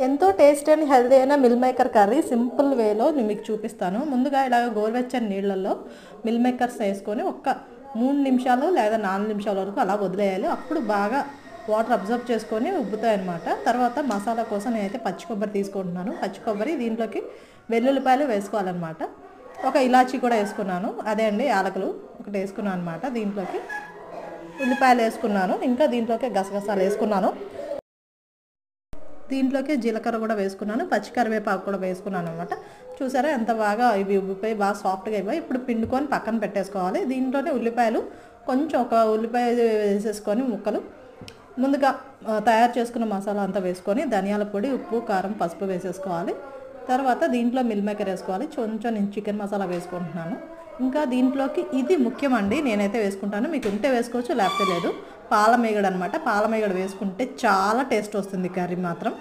ఎంతో tasty and healthy అయిన meal maker curry simple వేలో నేను మీకు చూపిస్తాను. ముందుగా ఇలా గోరువెచ్చని నీళ్ళల్లో మిల్ మేకర్స్ వేసుకొని ఒక్క 3 నిమిషాలు లేదా 4 నిమిషాల వరకు అలా వదిలేయాలి. అప్పుడు బాగా వాటర్ అబ్జర్వ్ చేసుకొని ఉబ్బుతాయి అన్నమాట. తర్వాత మసాలా కోసం నేనైతే పచ్చి కొబ్బరి తీసుకుంటున్నాను. పచ్చి కొబ్బరి దీంట్లోకి వెల్లుల్లిపాయలు వేసుకోవాలన్నమాట. ఒక ఇలాచీ కూడా వేసుకున్నాను, అదే అండి యాలకులు ఒకటి వేసుకున్నాను అనమాట. దీంట్లోకి ఉల్లిపాయలు వేసుకున్నాను, ఇంకా దీంట్లోకి గసగసాలు వేసుకున్నాను, దీంట్లోకి జీలకర్ర కూడా వేసుకున్నాను, పచ్చి కరివేపాకు కూడా వేసుకున్నాను అనమాట. చూసారా ఎంత బాగా ఇవి ఉబ్బిపోయి బాగా సాఫ్ట్గా అయిపోయి. ఇప్పుడు పిండుకొని పక్కన పెట్టేసుకోవాలి. దీంట్లోనే ఉల్లిపాయలు కొంచెం ఒక ఉల్లిపాయ వేసేసుకొని ముక్కలు ముందుగా తయారు చేసుకున్న మసాలా అంతా వేసుకొని ధనియాల పొడి, ఉప్పు, కారం, పసుపు వేసేసుకోవాలి. తర్వాత దీంట్లో మిల్ మేకర్ వేసుకోవాలి. కొంచెం నేను చికెన్ మసాలా వేసుకుంటున్నాను. ఇంకా దీంట్లోకి ఇది ముఖ్యమండి, నేనైతే వేసుకుంటాను, మీకు ఉంటే వేసుకోవచ్చు లేకపోతే లేదు, పాలమేగడ అనమాట. పాలమేగడ వేసుకుంటే చాలా టేస్ట్ వస్తుంది కర్రీ మాత్రం.